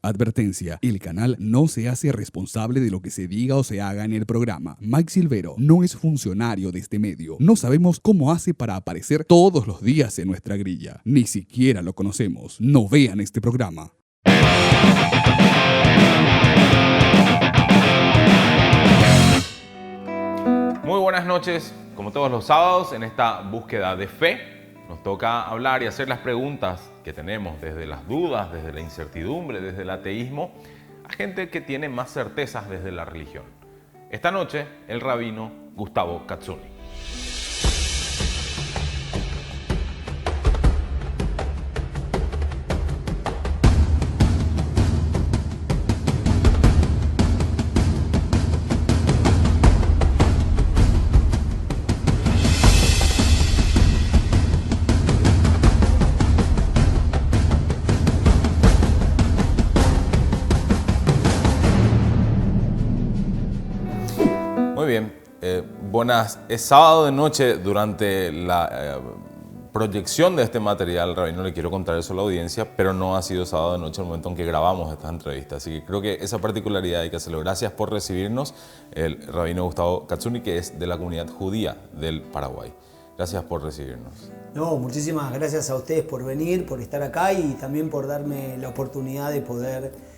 Advertencia, el canal no se hace responsable de lo que se diga o se haga en el programa. Mike Silvero no es funcionario de este medio. No sabemos cómo hace para aparecer todos los días en nuestra grilla. Ni siquiera lo conocemos. No vean este programa. Muy buenas noches. Como todos los sábados, en esta búsqueda de fe, nos toca hablar y hacer las preguntas que tenemos desde las dudas, desde la incertidumbre, desde el ateísmo, a gente que tiene más certezas desde la religión. Esta noche, el rabino Gustavo Katsuni. Muy bien, es sábado de noche. Durante la proyección de este material, Rabino, le quiero contar eso a la audiencia, pero no ha sido sábado de noche el momento en que grabamos estas entrevistas, así que creo que esa particularidad hay que hacerlo. Gracias por recibirnos, el Rabino Gustavo Katsuni, que es de la comunidad judía del Paraguay. Gracias por recibirnos. No, muchísimas gracias a ustedes por venir, por estar acá y también por darme la oportunidad de poder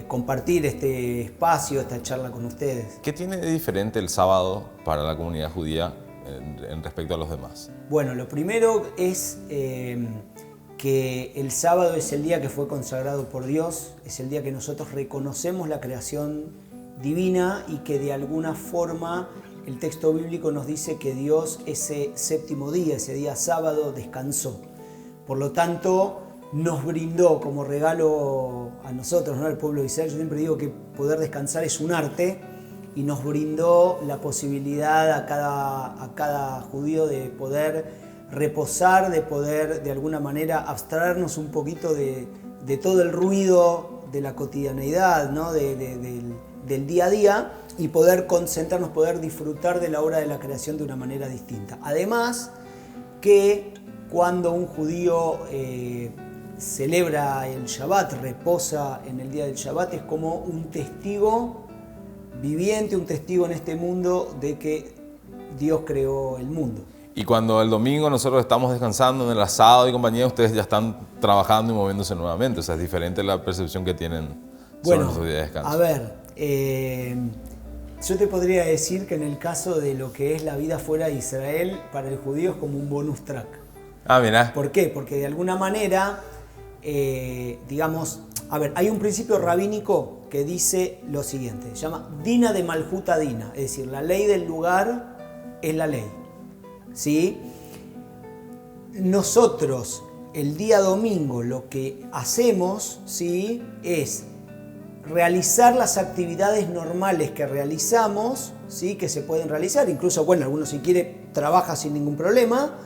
compartir este espacio, esta charla con ustedes. ¿Qué tiene de diferente el sábado para la comunidad judía en respecto a los demás? Bueno, lo primero es que el sábado es el día que fue consagrado por Dios, es el día que nosotros reconocemos la creación divina y que de alguna forma el texto bíblico nos dice que Dios ese séptimo día, ese día sábado, descansó. Por lo tanto, nos brindó como regalo a nosotros, ¿no?, al pueblo de Israel. Yo siempre digo que poder descansar es un arte y nos brindó la posibilidad a cada judío de poder reposar, de poder de alguna manera abstraernos un poquito de todo el ruido de la cotidianeidad, ¿no?, del día a día, y poder concentrarnos, poder disfrutar de la obra de la creación de una manera distinta. Además, que cuando un judío celebra el Shabbat, reposa en el día del Shabbat, es como un testigo viviente, un testigo en este mundo de que Dios creó el mundo. Y cuando el domingo nosotros estamos descansando en el asado y compañía, ustedes ya están trabajando y moviéndose nuevamente. O sea, es diferente la percepción que tienen sobre nuestro día de descanso. A ver, yo te podría decir que en el caso de lo que es la vida fuera de Israel, para el judío es como un bonus track. Ah, mirá. ¿Por qué? Porque de alguna manera, digamos, a ver, hay un principio rabínico que dice lo siguiente, se llama Dina de Malhuta Dina, es decir, la ley del lugar es la ley, ¿sí? Nosotros, el día domingo, lo que hacemos, ¿sí?, es realizar las actividades normales que realizamos, ¿sí?, que se pueden realizar, incluso, bueno, alguno si quiere trabaja sin ningún problema,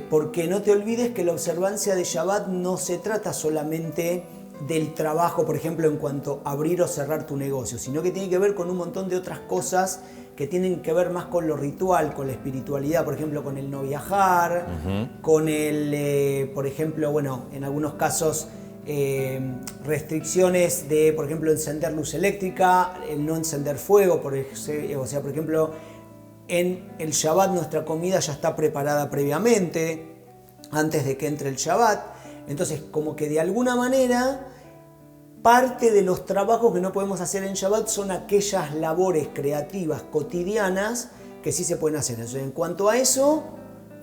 porque no te olvides que la observancia de Shabbat no se trata solamente del trabajo, por ejemplo, en cuanto a abrir o cerrar tu negocio, sino que tiene que ver con un montón de otras cosas que tienen que ver más con lo ritual, con la espiritualidad, por ejemplo, con el no viajar, con el, por ejemplo, bueno, en algunos casos, restricciones de, por ejemplo, encender luz eléctrica, el no encender fuego, por ejemplo, en el Shabbat nuestra comida ya está preparada previamente, antes de que entre el Shabbat. Entonces, como que de alguna manera, parte de los trabajos que no podemos hacer en Shabbat son aquellas labores creativas cotidianas que sí se pueden hacer. Entonces, en cuanto a eso,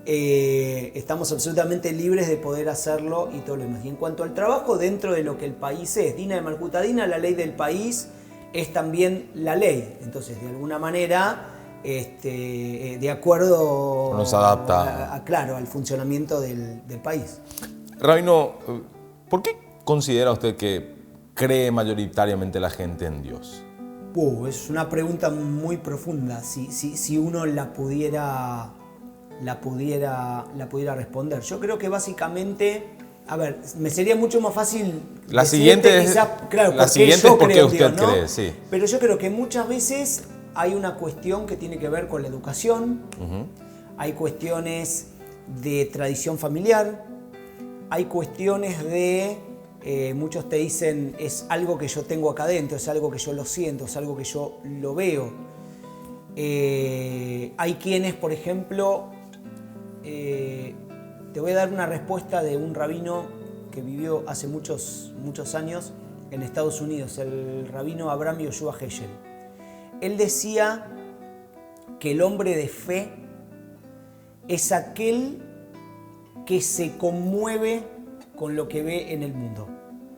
estamos absolutamente libres de poder hacerlo y todo lo demás. Y en cuanto al trabajo, dentro de lo que el país es, Dina de Malhuta Dina, la ley del país es también la ley. Entonces, de alguna manera, de acuerdo nos adapta claro, al funcionamiento del país. Rabino, ¿por qué considera usted que cree mayoritariamente la gente en Dios? Es una pregunta muy profunda. Si uno la pudiera responder. Yo creo que básicamente, a ver, me sería mucho más fácil. La siguiente es porque usted cree, ¿no? Sí. Pero yo creo que muchas veces hay una cuestión que tiene que ver con la educación, hay cuestiones de tradición familiar, hay cuestiones de muchos te dicen es algo que yo tengo acá adentro, es algo que yo lo siento, es algo que yo lo veo. Hay quienes, por ejemplo, te voy a dar una respuesta de un rabino que vivió hace muchos años en Estados Unidos, el rabino Abraham Yoshua Heschel. Él decía que el hombre de fe es aquel que se conmueve con lo que ve en el mundo.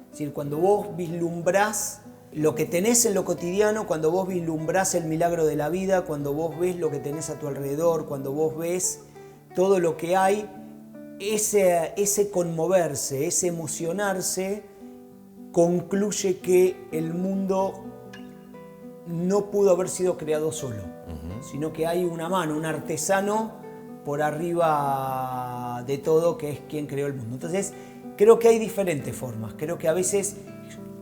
Es decir, cuando vos vislumbrás lo que tenés en lo cotidiano, cuando vos vislumbrás el milagro de la vida, cuando vos ves lo que tenés a tu alrededor, cuando vos ves todo lo que hay, ese conmoverse, ese emocionarse, concluye que el mundo no pudo haber sido creado solo, sino que hay una mano, un artesano por arriba de todo, que es quien creó el mundo. Entonces, creo que hay diferentes formas. Creo que a veces,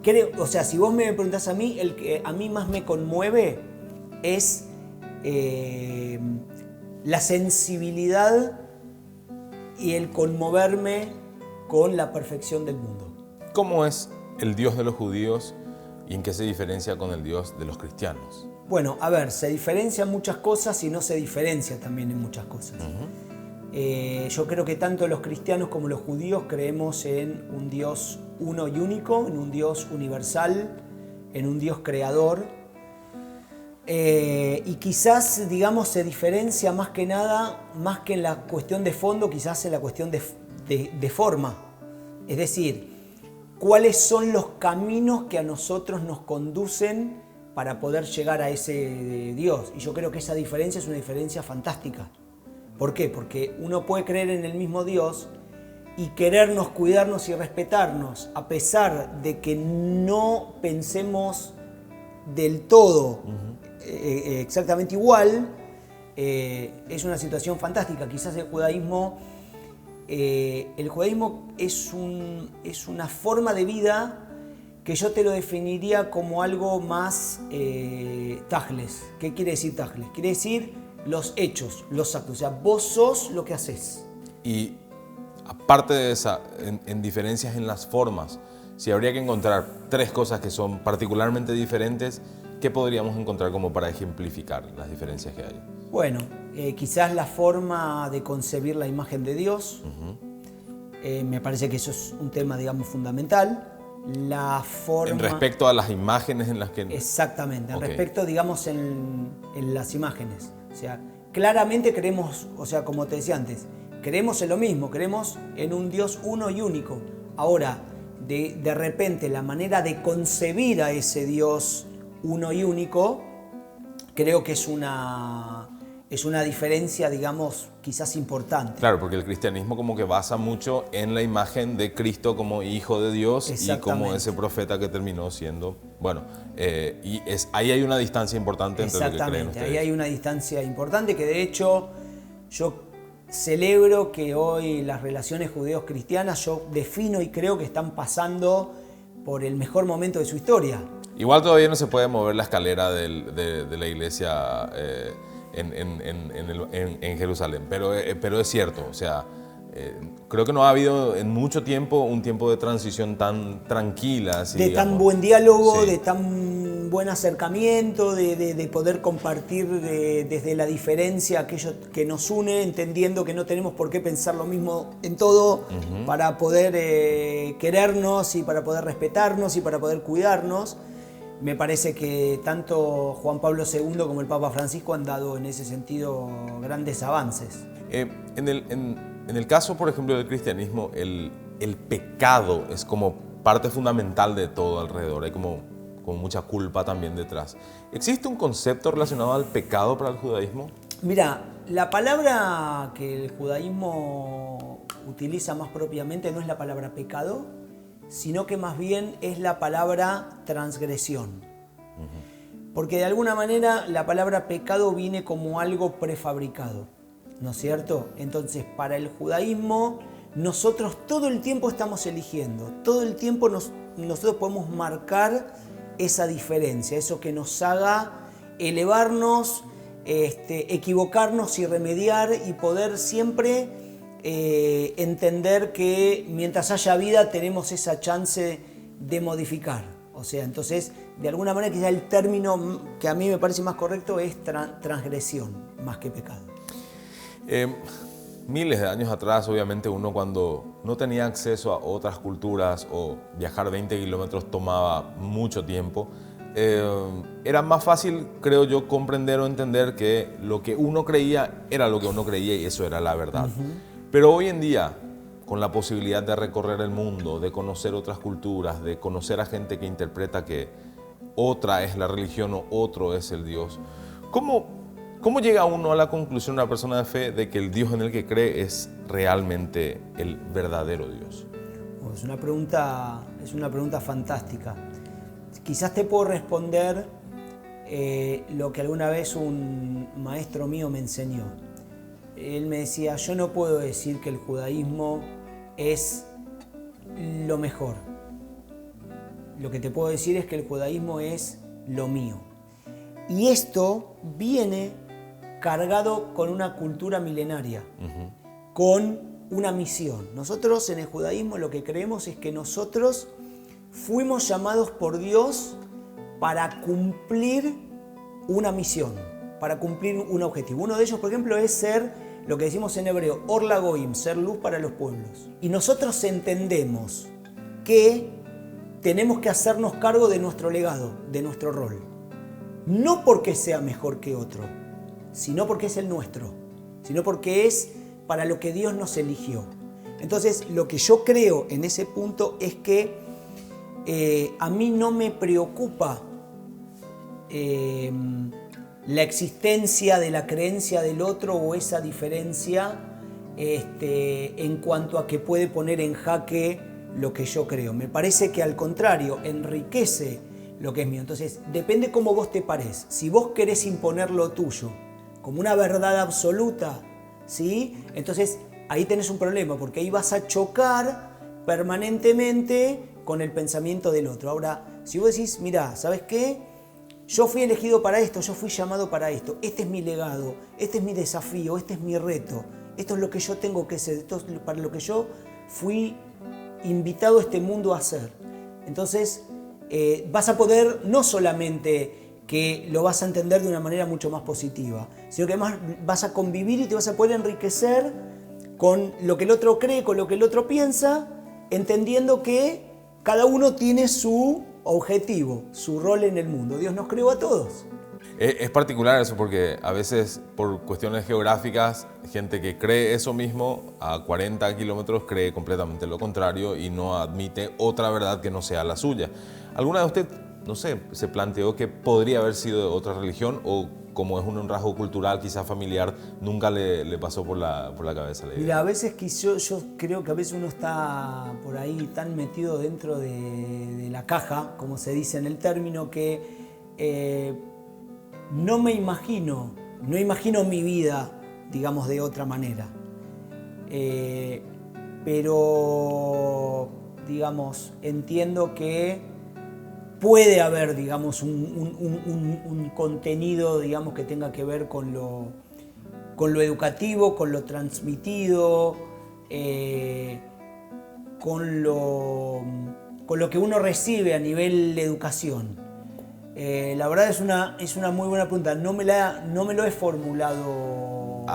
si vos me preguntás a mí, el que a mí más me conmueve es la sensibilidad y el conmoverme con la perfección del mundo. ¿Cómo es el Dios de los judíos y en qué se diferencia con el Dios de los cristianos? Bueno, a ver, se diferencian muchas cosas y no se diferencia también en muchas cosas. Yo creo que tanto los cristianos como los judíos creemos en un Dios uno y único, en un Dios universal, en un Dios creador. Y quizás, digamos, se diferencia más que nada, más que en la cuestión de fondo, quizás en la cuestión de forma. Es decir, cuáles son los caminos que a nosotros nos conducen para poder llegar a ese Dios. Y yo creo que esa diferencia es una diferencia fantástica. ¿Por qué? Porque uno puede creer en el mismo Dios y querernos, cuidarnos y respetarnos, a pesar de que no pensemos del todo exactamente igual, es una situación fantástica. Quizás el judaísmo es una forma de vida que yo te lo definiría como algo más tajles. ¿Qué quiere decir tajles? Quiere decir los hechos, los actos. O sea, vos sos lo que haces. Y aparte de esa, en diferencias en las formas, si habría que encontrar tres cosas que son particularmente diferentes, ¿qué podríamos encontrar como para ejemplificar las diferencias que hay? Bueno, quizás la forma de concebir la imagen de Dios. Me parece que eso es un tema, digamos, fundamental. La forma... En respecto a las imágenes en las que... Exactamente, en respecto, digamos, en las imágenes. O sea, claramente creemos, o sea, como te decía antes, creemos en lo mismo, creemos en un Dios uno y único. Ahora, de repente, la manera de concebir a ese Dios uno y único, creo que es una diferencia, digamos, quizás importante. Claro, porque el cristianismo como que basa mucho en la imagen de Cristo como hijo de Dios y como ese profeta que terminó siendo, bueno, ahí hay una distancia importante entre lo que creen ustedes. Ahí hay una distancia importante que de hecho yo celebro que hoy las relaciones judeos-cristianas, yo defino y creo que están pasando por el mejor momento de su historia. Igual todavía no se puede mover la escalera de la iglesia en Jerusalén, pero es cierto, o sea, creo que no ha habido en mucho tiempo un tiempo de transición tan tranquila. Así, de digamos. Tan buen diálogo, Sí. De tan buen acercamiento, de poder compartir desde la diferencia aquello que nos une, entendiendo que no tenemos por qué pensar lo mismo en todo para poder querernos y para poder respetarnos y para poder cuidarnos. Me parece que tanto Juan Pablo II como el Papa Francisco han dado en ese sentido grandes avances. En el caso, por ejemplo, del cristianismo, el pecado es como parte fundamental de todo alrededor. Hay como mucha culpa también detrás. ¿Existe un concepto relacionado al pecado para el judaísmo? Mira, la palabra que el judaísmo utiliza más propiamente no es la palabra pecado, sino que más bien es la palabra transgresión. Porque de alguna manera la palabra pecado viene como algo prefabricado, ¿no es cierto? Entonces, para el judaísmo, nosotros todo el tiempo estamos eligiendo, todo el tiempo nosotros podemos marcar esa diferencia, eso que nos haga elevarnos, equivocarnos y remediar y poder siempre entender que mientras haya vida tenemos esa chance de modificar. O sea, entonces, de alguna manera quizá el término que a mí me parece más correcto es transgresión, más que pecado. Miles de años atrás, obviamente, uno cuando no tenía acceso a otras culturas o viajar 20 kilómetros tomaba mucho tiempo, era más fácil, creo yo, comprender o entender que lo que uno creía era lo que uno creía y eso era la verdad. Pero hoy en día, con la posibilidad de recorrer el mundo, de conocer otras culturas, de conocer a gente que interpreta que otra es la religión o otro es el Dios, ¿cómo llega uno a la conclusión, una persona de fe, de que el Dios en el que cree es realmente el verdadero Dios? Es una pregunta fantástica. Quizás te puedo responder lo que alguna vez un maestro mío me enseñó. Él me decía, yo no puedo decir que el judaísmo es lo mejor. Lo que te puedo decir es que el judaísmo es lo mío. Y esto viene cargado con una cultura milenaria, con una misión. Nosotros en el judaísmo lo que creemos es que nosotros fuimos llamados por Dios para cumplir una misión, para cumplir un objetivo. Uno de ellos, por ejemplo, es ser lo que decimos en hebreo, Or LaGoim, ser luz para los pueblos. Y nosotros entendemos que tenemos que hacernos cargo de nuestro legado, de nuestro rol. No porque sea mejor que otro, sino porque es el nuestro, sino porque es para lo que Dios nos eligió. Entonces, lo que yo creo en ese punto es que a mí no me preocupa la existencia de la creencia del otro o esa diferencia en cuanto a que puede poner en jaque lo que yo creo. Me parece que al contrario, enriquece lo que es mío. Entonces, depende cómo vos te pares. Si vos querés imponer lo tuyo como una verdad absoluta, ¿sí? Entonces ahí tenés un problema, porque ahí vas a chocar permanentemente con el pensamiento del otro. Ahora, si vos decís, mirá, ¿sabes qué? Yo fui elegido para esto, yo fui llamado para esto, este es mi legado, este es mi desafío, este es mi reto, esto es lo que yo tengo que ser, esto es para lo que yo fui invitado a este mundo a hacer. Entonces, vas a poder no solamente que lo vas a entender de una manera mucho más positiva, sino que además vas a convivir y te vas a poder enriquecer con lo que el otro cree, con lo que el otro piensa, entendiendo que cada uno tiene su objetivo, su rol en el mundo. Dios nos creó a todos. Es particular eso porque a veces por cuestiones geográficas, gente que cree eso mismo a 40 kilómetros cree completamente lo contrario y no admite otra verdad que no sea la suya. ¿Alguna vez usted, no sé, se planteó que podría haber sido de otra religión o como es un rasgo cultural, quizás familiar, nunca le pasó por la cabeza la idea? Mira, a veces yo creo que a veces uno está por ahí tan metido dentro de la caja, como se dice en el término, que no imagino mi vida, digamos, de otra manera. Pero, digamos, entiendo que puede haber, digamos, un contenido, digamos, que tenga que ver con lo educativo, con lo transmitido, con lo que uno recibe a nivel de educación. La verdad es una muy buena pregunta. No me lo he formulado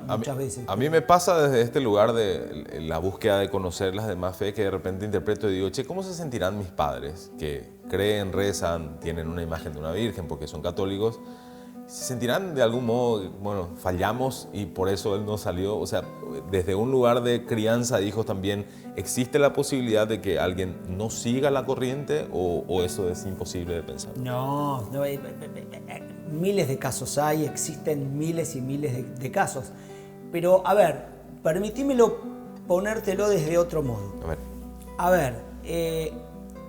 muchas veces. A mí me pasa desde este lugar de la búsqueda de conocer las demás fe que de repente interpreto y digo, che, ¿cómo se sentirán mis padres que creen, rezan, tienen una imagen de una virgen porque son católicos? ¿Se sentirán de algún modo, bueno, fallamos y por eso él no salió? O sea, desde un lugar de crianza de hijos también, ¿existe la posibilidad de que alguien no siga la corriente o eso es imposible de pensar? No, miles de casos hay, existen miles y miles de casos. Pero, a ver, permitímelo ponértelo desde otro modo. A ver,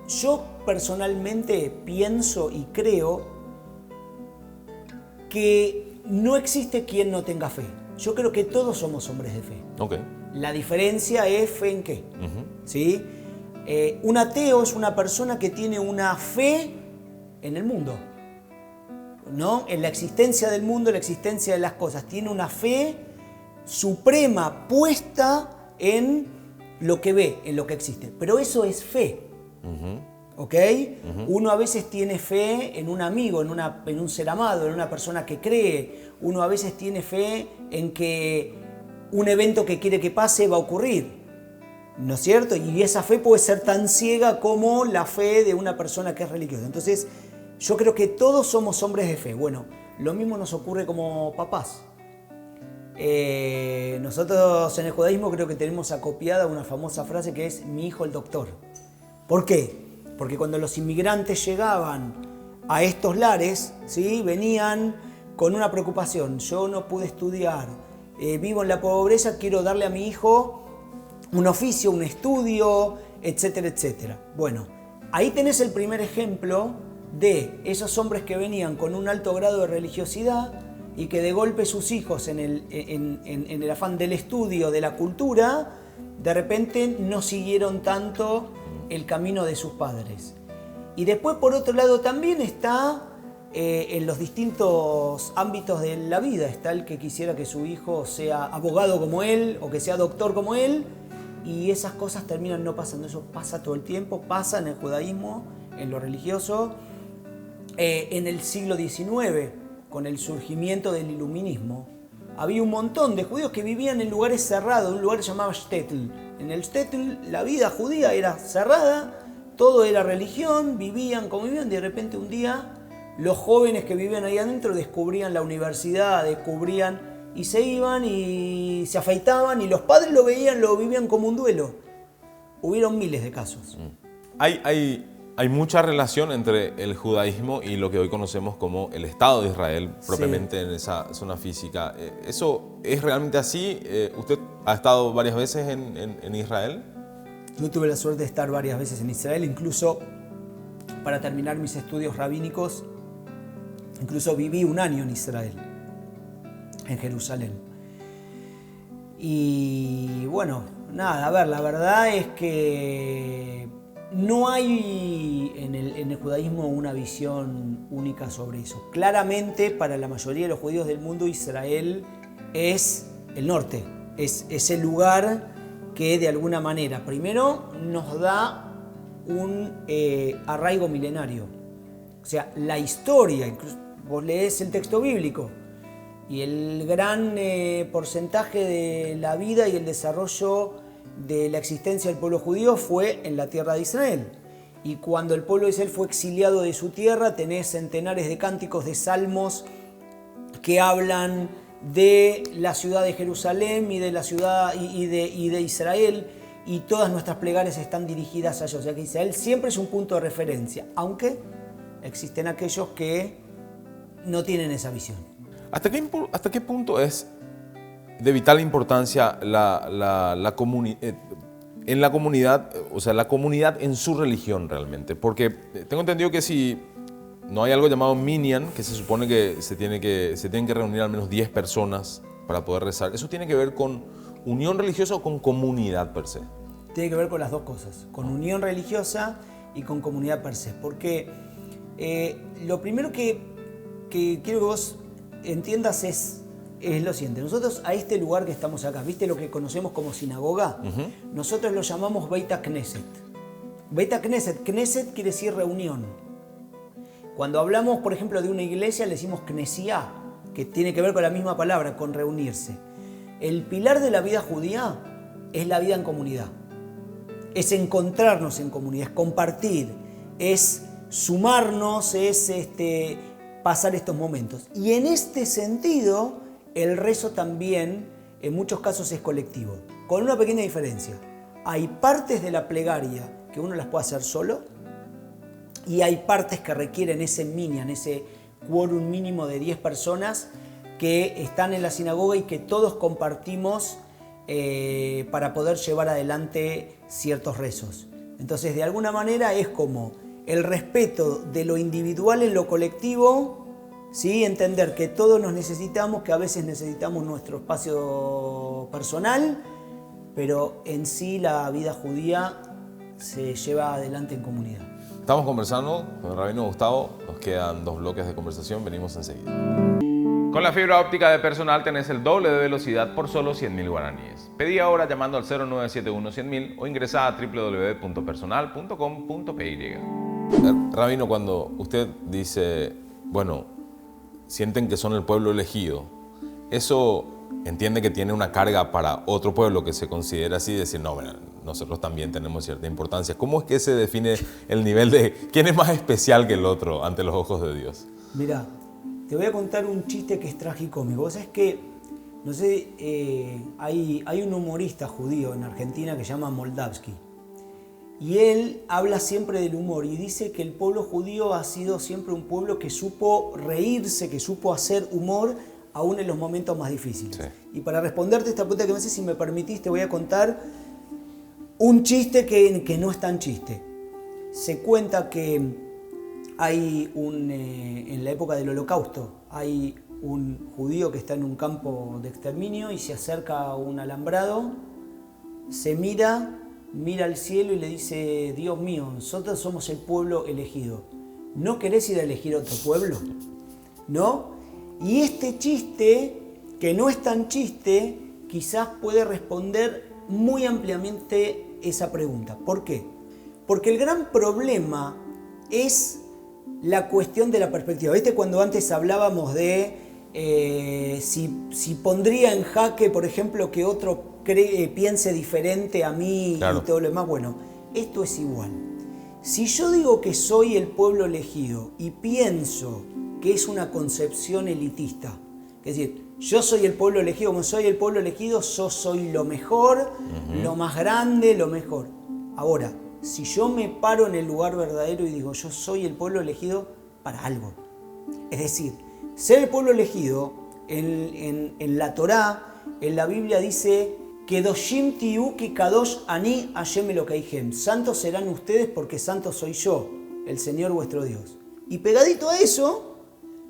yo personalmente pienso y creo que no existe quien no tenga fe. Yo creo que todos somos hombres de fe. Okay. La diferencia es fe en qué. ¿Sí? Un ateo es una persona que tiene una fe en el mundo, ¿no? En la existencia del mundo, en la existencia de las cosas. Tiene una fe suprema puesta en lo que ve, en lo que existe. Pero eso es fe. ¿Ok? Uno a veces tiene fe en un amigo, en un ser amado, en una persona que cree. Uno a veces tiene fe en que un evento que quiere que pase va a ocurrir. ¿No es cierto? Y esa fe puede ser tan ciega como la fe de una persona que es religiosa. Entonces, yo creo que todos somos hombres de fe. Bueno, lo mismo nos ocurre como papás. Nosotros en el judaísmo creo que tenemos acopiada una famosa frase que es mi hijo el doctor. ¿Por qué? Porque cuando los inmigrantes llegaban a estos lares, ¿sí? Venían con una preocupación. Yo no pude estudiar, vivo en la pobreza, quiero darle a mi hijo un oficio, un estudio, etcétera, etcétera. Bueno, ahí tenés el primer ejemplo de esos hombres que venían con un alto grado de religiosidad y que de golpe sus hijos en el afán del estudio, de la cultura, de repente no siguieron tanto el camino de sus padres. Y después, por otro lado, también está en los distintos ámbitos de la vida. Está el que quisiera que su hijo sea abogado como él o que sea doctor como él, y esas cosas terminan no pasando. Eso pasa todo el tiempo, pasa en el judaísmo, en lo religioso. En el siglo XIX, con el surgimiento del iluminismo, había un montón de judíos que vivían en lugares cerrados, un lugar que se llamaba shtetl. En el shtetl la vida judía era cerrada, todo era religión, vivían como vivían. De repente un día los jóvenes que vivían ahí adentro descubrían la universidad, y se iban y se afeitaban y los padres lo veían, lo vivían como un duelo. Hubieron miles de casos. Hay mucha relación entre el judaísmo y lo que hoy conocemos como el Estado de Israel, propiamente en esa zona física. ¿Eso es realmente así? ¿Usted ha estado varias veces en Israel? Yo tuve la suerte de estar varias veces en Israel, incluso para terminar mis estudios rabínicos, incluso viví un año en Israel, en Jerusalén. Y bueno, nada, a ver, la verdad es que no hay en el judaísmo una visión única sobre eso. Claramente, para la mayoría de los judíos del mundo, Israel es el norte, es el lugar que de alguna manera, primero, nos da un arraigo milenario. O sea, la historia, incluso vos lees el texto bíblico, y el gran porcentaje de la vida y el desarrollo de la existencia del pueblo judío fue en la tierra de Israel. Y cuando el pueblo de Israel fue exiliado de su tierra, tenés centenares de cánticos, de salmos que hablan de la ciudad de Jerusalén y de la ciudad y de Israel, y todas nuestras plegarias están dirigidas a ellos. O sea que Israel siempre es un punto de referencia, aunque existen aquellos que no tienen esa visión. ¿Hasta qué punto es de vital importancia en la comunidad, o sea, la comunidad en su religión realmente? Porque tengo entendido que si no hay algo llamado minyan, que se supone que se tienen que reunir al menos 10 personas para poder rezar, ¿eso tiene que ver con unión religiosa o con comunidad per se? Tiene que ver con las dos cosas, con unión religiosa y con comunidad per se. Porque lo primero que quiero que vos entiendas es lo siguiente. Nosotros a este lugar que estamos acá, ¿viste lo que conocemos como sinagoga? Nosotros lo llamamos Beit HaKnesset. Beit HaKnesset, Knesset quiere decir reunión. Cuando hablamos, por ejemplo, de una iglesia, le decimos Knesiá, que tiene que ver con la misma palabra, con reunirse. El pilar de la vida judía es la vida en comunidad. Es encontrarnos en comunidad, es compartir, es sumarnos, es pasar estos momentos. Y en este sentido, el rezo también, en muchos casos, es colectivo, con una pequeña diferencia. Hay partes de la plegaria que uno las puede hacer solo, y hay partes que requieren ese minyan, ese quórum mínimo de 10 personas que están en la sinagoga y que todos compartimos para poder llevar adelante ciertos rezos. Entonces, de alguna manera es como el respeto de lo individual en lo colectivo, ¿sí? Entender que todos nos necesitamos, que a veces necesitamos nuestro espacio personal, pero en sí la vida judía se lleva adelante en comunidad. Estamos conversando con el rabino Gustavo, nos quedan 2 bloques de conversación, venimos enseguida. Con la fibra óptica de Personal tenés el doble de velocidad por solo 100.000 guaraníes. Pedí ahora llamando al 0971-100.000 o ingresá a www.personal.com.py. Rabino, cuando usted dice, bueno, sienten que son el pueblo elegido, eso entiende que tiene una carga para otro pueblo que se considera así, decir, no, bueno, nosotros también tenemos cierta importancia. ¿Cómo es que se define el nivel de quién es más especial que el otro ante los ojos de Dios? Mirá, te voy a contar un chiste que es tragicómico. Vos sabés que, no sé, hay un humorista judío en Argentina que se llama Moldavsky. Y él habla siempre del humor y dice que el pueblo judío ha sido siempre un pueblo que supo reírse, que supo hacer humor aún en los momentos más difíciles. Sí. Y para responderte esta pregunta que me haces, si me permitís, te voy a contar un chiste que no es tan chiste. Se cuenta que hay en la época del Holocausto, hay un judío que está en un campo de exterminio y se acerca a un alambrado, se mira al cielo y le dice, Dios mío, nosotros somos el pueblo elegido. ¿No querés ir a elegir otro pueblo? ¿No? Y este chiste, que no es tan chiste, quizás puede responder muy ampliamente esa pregunta. ¿Por qué? Porque el gran problema es la cuestión de la perspectiva. ¿Viste cuando antes hablábamos de si pondría en jaque, por ejemplo, que otro piense diferente a mí, claro, y todo lo demás? Bueno, esto es igual. Si yo digo que soy el pueblo elegido y pienso que es una concepción elitista, es decir, yo soy el pueblo elegido, como soy el pueblo elegido, yo soy lo mejor, lo más grande, lo mejor. Ahora, si yo me paro en el lugar verdadero y digo, yo soy el pueblo elegido para algo. Es decir, ser el pueblo elegido, en la Torá, en la Biblia dice, Kedoshim tihu ki kadosh ani Hashem Eloheihem. Santos serán ustedes porque santo soy yo, el Señor vuestro Dios. Y pegadito a eso,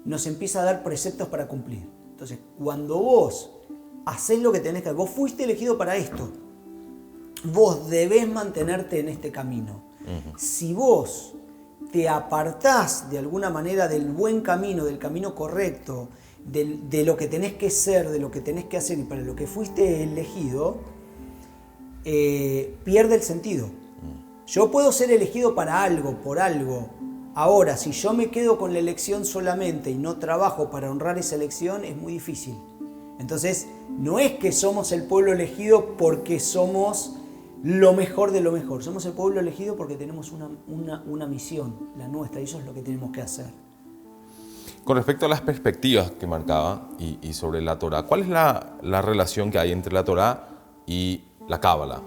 nos empieza a dar preceptos para cumplir. Entonces, cuando vos hacés lo que tenés que hacer, vos fuiste elegido para esto, vos debés mantenerte en este camino. Si vos te apartás de alguna manera del buen camino, del camino correcto, de lo que tenés que ser, de lo que tenés que hacer y para lo que fuiste elegido, pierde el sentido. Yo puedo ser elegido para algo, por algo. Ahora, si yo me quedo con la elección solamente y no trabajo para honrar esa elección, es muy difícil. Entonces, no es que somos el pueblo elegido porque somos lo mejor de lo mejor. Somos el pueblo elegido porque tenemos una misión, la nuestra, y eso es lo que tenemos que hacer. Con respecto a las perspectivas que marcaba y sobre la Torá, ¿cuál es la relación que hay entre la Torá y la Cábala?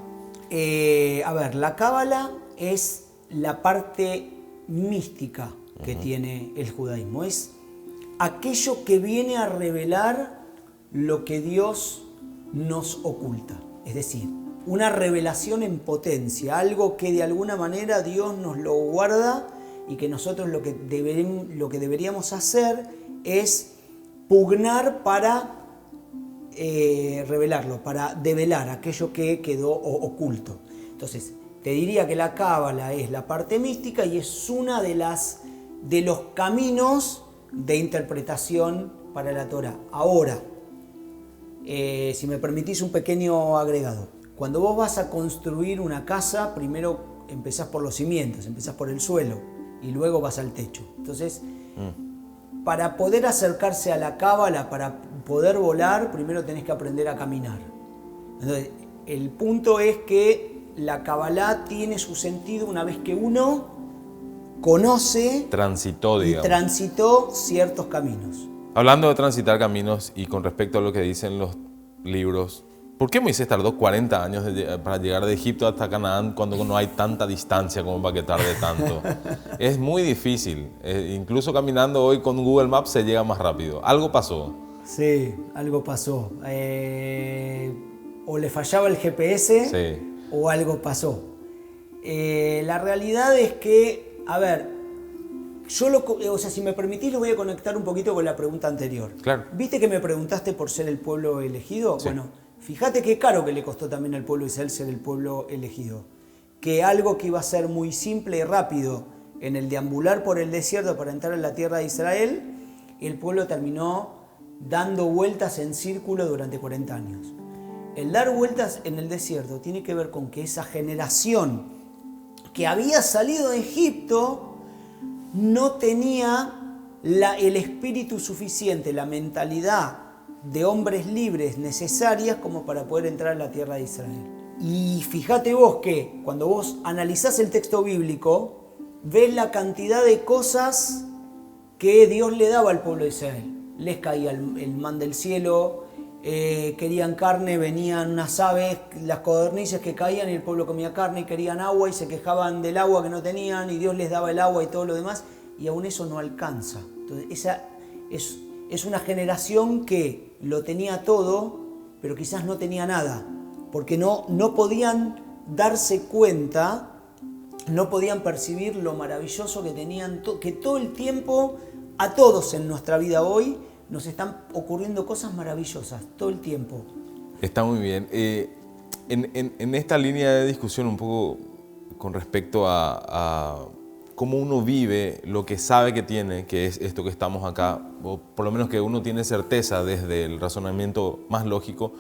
La Cábala es la parte mística que tiene el judaísmo. Es aquello que viene a revelar lo que Dios nos oculta. Es decir, una revelación en potencia, algo que de alguna manera Dios nos lo guarda y que nosotros lo que deberíamos hacer es pugnar para revelarlo, para develar aquello que quedó oculto. Entonces, te diría que la Cábala es la parte mística y es una de los caminos de interpretación para la Torá. Ahora, si me permitís un pequeño agregado. Cuando vos vas a construir una casa, primero empezás por los cimientos, empezás por el suelo y luego vas al techo. Entonces, para poder acercarse a la Cábala, para poder volar, primero tenés que aprender a caminar. Entonces, el punto es que la Cábala tiene su sentido una vez que uno conoce, transitó ciertos caminos. Hablando de transitar caminos y con respecto a lo que dicen los libros, ¿por qué Moisés tardó 40 años para llegar de Egipto hasta Canaán cuando no hay tanta distancia como para que tarde tanto? Es muy difícil. Incluso caminando hoy con Google Maps se llega más rápido. ¿Algo pasó? Sí, algo pasó. O le fallaba el GPS, sí, o algo pasó. La realidad es que, si me permitís, lo voy a conectar un poquito con la pregunta anterior. Claro. ¿Viste que me preguntaste por ser el pueblo elegido? Sí. Bueno, fíjate qué caro que le costó también al pueblo de Israel ser el pueblo elegido. Que algo que iba a ser muy simple y rápido en el deambular por el desierto para entrar en la tierra de Israel, el pueblo terminó dando vueltas en círculo durante 40 años. El dar vueltas en el desierto tiene que ver con que esa generación que había salido de Egipto no tenía el espíritu suficiente, la mentalidad de hombres libres necesarias como para poder entrar a la tierra de Israel. Y fíjate vos que cuando vos analizás el texto bíblico, ves la cantidad de cosas que Dios le daba al pueblo de Israel. Les caía el man del cielo, querían carne, venían unas aves, las codornices que caían y el pueblo comía carne, y querían agua y se quejaban del agua que no tenían y Dios les daba el agua y todo lo demás, y aún eso no alcanza. Entonces esa es una generación que lo tenía todo, pero quizás no tenía nada, porque no podían darse cuenta, no podían percibir lo maravilloso que tenían, que todo el tiempo, a todos en nuestra vida hoy, nos están ocurriendo cosas maravillosas, todo el tiempo. Está muy bien. En esta línea de discusión un poco con respecto a cómo uno vive lo que sabe que tiene, que es esto que estamos acá, o por lo menos que uno tiene certeza desde el razonamiento más lógico,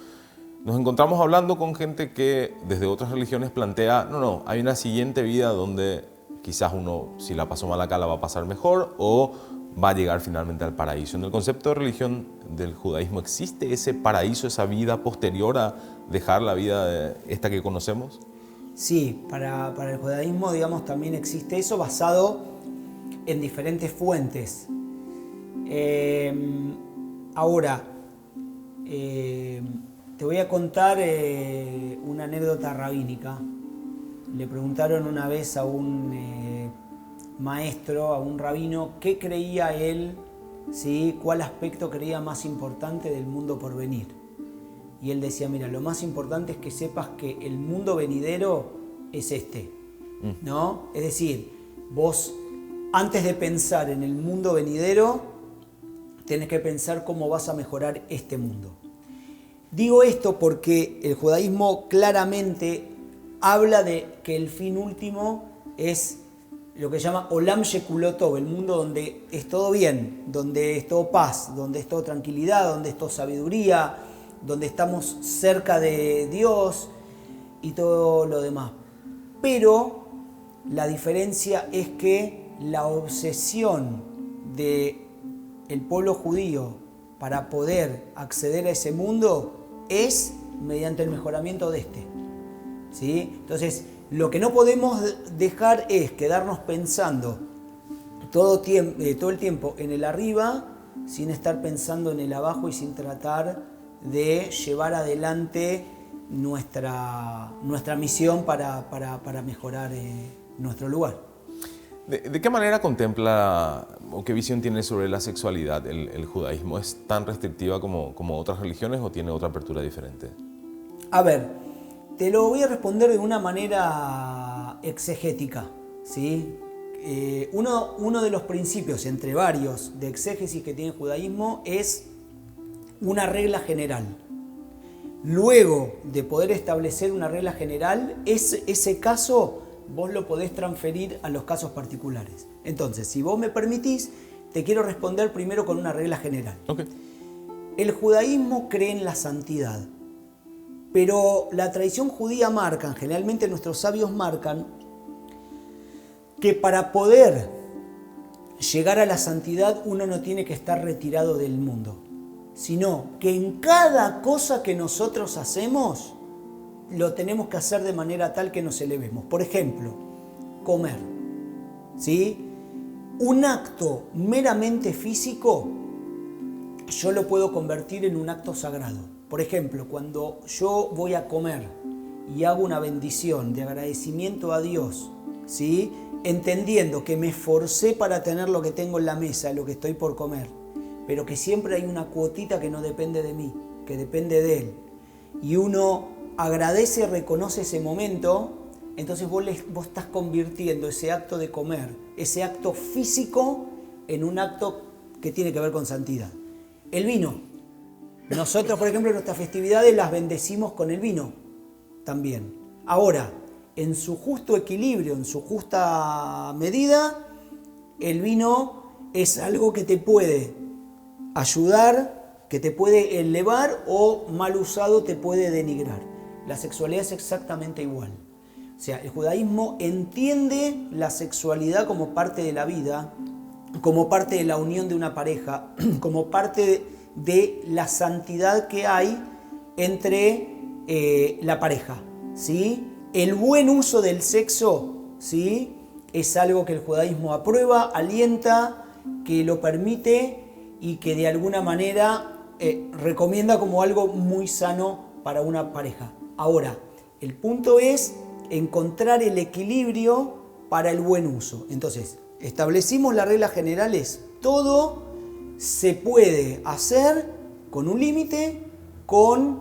nos encontramos hablando con gente que desde otras religiones plantea, no, hay una siguiente vida donde quizás uno, si la pasó mal acá, la va a pasar mejor o va a llegar finalmente al paraíso. En el concepto de religión del judaísmo, ¿existe ese paraíso, esa vida posterior a dejar la vida esta que conocemos? Sí, para el judaísmo, digamos, también existe eso basado en diferentes fuentes. Ahora, te voy a contar una anécdota rabínica. Le preguntaron una vez a un maestro, a un rabino, qué creía él, ¿sí? Cuál aspecto creía más importante del mundo por venir. Y él decía, mira, lo más importante es que sepas que el mundo venidero es este, ¿no? Es decir, vos antes de pensar en el mundo venidero, tenés que pensar cómo vas a mejorar este mundo. Digo esto porque el judaísmo claramente habla de que el fin último es lo que se llama Olam Shekulot Tov, el mundo donde es todo bien, donde es todo paz, donde es todo tranquilidad, donde es todo sabiduría, donde estamos cerca de Dios y todo lo demás. Pero la diferencia es que la obsesión del pueblo judío para poder acceder a ese mundo es mediante el mejoramiento de este, ¿sí? Entonces, lo que no podemos dejar es quedarnos pensando todo el tiempo en el arriba sin estar pensando en el abajo y sin tratar de llevar adelante nuestra misión para mejorar nuestro lugar. ¿De qué manera contempla o qué visión tiene sobre la sexualidad el judaísmo? ¿Es tan restrictiva como otras religiones o tiene otra apertura diferente? A ver, te lo voy a responder de una manera exegética, ¿sí? Uno de los principios, entre varios, de exégesis que tiene el judaísmo es una regla general. Luego de poder establecer una regla general, ese caso vos lo podés transferir a los casos particulares. Entonces, si vos me permitís, te quiero responder primero con una regla general. Okay. El judaísmo cree en la santidad, pero la tradición judía marca, generalmente nuestros sabios marcan, que para poder llegar a la santidad uno no tiene que estar retirado del mundo, sino que en cada cosa que nosotros hacemos lo tenemos que hacer de manera tal que nos elevemos. Por ejemplo, comer, ¿sí? Un acto meramente físico yo lo puedo convertir en un acto sagrado. Por ejemplo, cuando yo voy a comer y hago una bendición de agradecimiento a Dios, ¿sí? Entendiendo que me esforcé para tener lo que tengo en la mesa, lo que estoy por comer, pero que siempre hay una cuotita que no depende de mí, que depende de Él. Y uno agradece y reconoce ese momento, entonces vos estás convirtiendo ese acto de comer, ese acto físico, en un acto que tiene que ver con santidad. El vino. Nosotros, por ejemplo, nuestras festividades las bendecimos con el vino también. Ahora, en su justo equilibrio, en su justa medida, el vino es algo que te puede ayudar que te puede elevar o mal usado te puede denigrar. La sexualidad es exactamente igual. O sea, el judaísmo entiende la sexualidad como parte de la vida, como parte de la unión de una pareja, como parte de la santidad que hay entre la pareja, ¿sí? El buen uso del sexo, ¿sí?, es algo que el judaísmo aprueba, alienta, que lo permite y que de alguna manera recomienda como algo muy sano para una pareja. Ahora, el punto es encontrar el equilibrio para el buen uso. Entonces, establecimos las reglas generales. Todo se puede hacer con un límite, con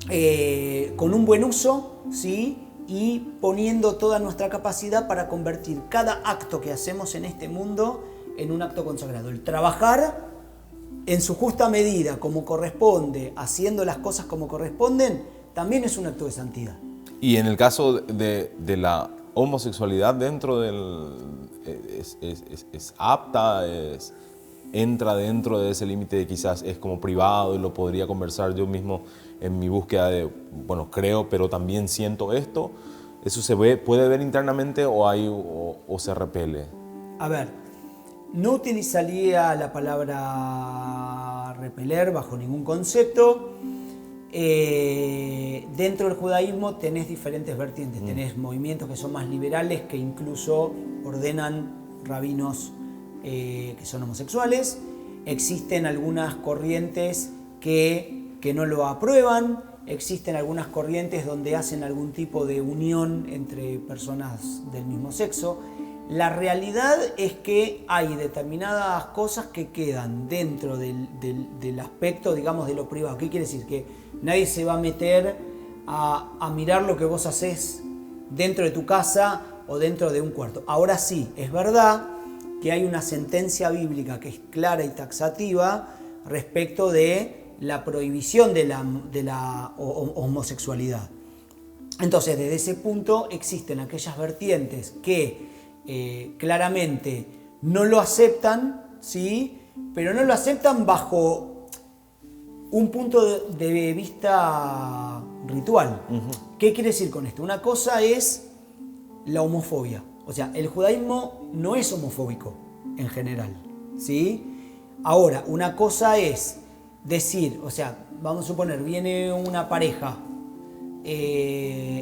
un buen uso, ¿sí?, y poniendo toda nuestra capacidad para convertir cada acto que hacemos en este mundo en un acto consagrado. El trabajar en su justa medida, como corresponde, haciendo las cosas como corresponden, también es un acto de santidad. Y en el caso de la homosexualidad dentro del... ¿Es apta? ¿Entra dentro de ese límite de quizás es como privado y lo podría conversar yo mismo en mi búsqueda de, bueno, creo, pero también siento esto? ¿Eso se puede ver internamente o se repele? A ver, no utilizaría la palabra repeler bajo ningún concepto. Dentro del judaísmo tenés diferentes vertientes. Tenés movimientos que son más liberales, que incluso ordenan rabinos que son homosexuales. Existen algunas corrientes que no lo aprueban. Existen algunas corrientes donde hacen algún tipo de unión entre personas del mismo sexo. La realidad es que hay determinadas cosas que quedan dentro del aspecto, digamos, de lo privado. ¿Qué quiere decir? Que nadie se va a meter a mirar lo que vos haces dentro de tu casa o dentro de un cuarto. Ahora sí, es verdad que hay una sentencia bíblica que es clara y taxativa respecto de la prohibición de la homosexualidad. Entonces, desde ese punto existen aquellas vertientes que claramente no lo aceptan, ¿sí?, pero no lo aceptan bajo un punto de vista ritual. ¿Qué quiere decir con esto? Una cosa es la homofobia. O sea, el judaísmo no es homofóbico en general, ¿sí? Ahora, una cosa es decir, o sea, vamos a suponer, viene una pareja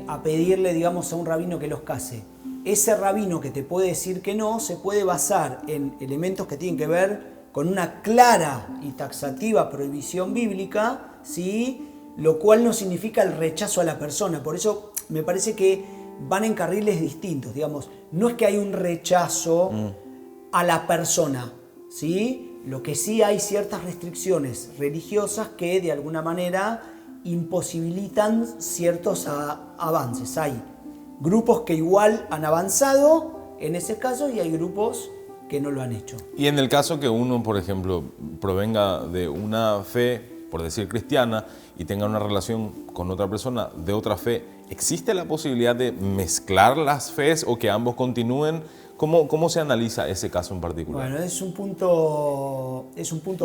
a pedirle, digamos, a un rabino que los case. Ese rabino que te puede decir que no, se puede basar en elementos que tienen que ver con una clara y taxativa prohibición bíblica, ¿sí?, lo cual no significa el rechazo a la persona. Por eso me parece que van en carriles distintos, digamos. No es que hay un rechazo a la persona, ¿sí? Lo que sí hay ciertas restricciones religiosas que de alguna manera imposibilitan ciertos avances. Hay grupos que igual han avanzado en ese caso y hay grupos que no lo han hecho. Y en el caso que uno, por ejemplo, provenga de una fe, por decir cristiana, y tenga una relación con otra persona de otra fe, ¿existe la posibilidad de mezclar las fes o que ambos continúen? ¿Cómo se analiza ese caso en particular? Bueno, es un punto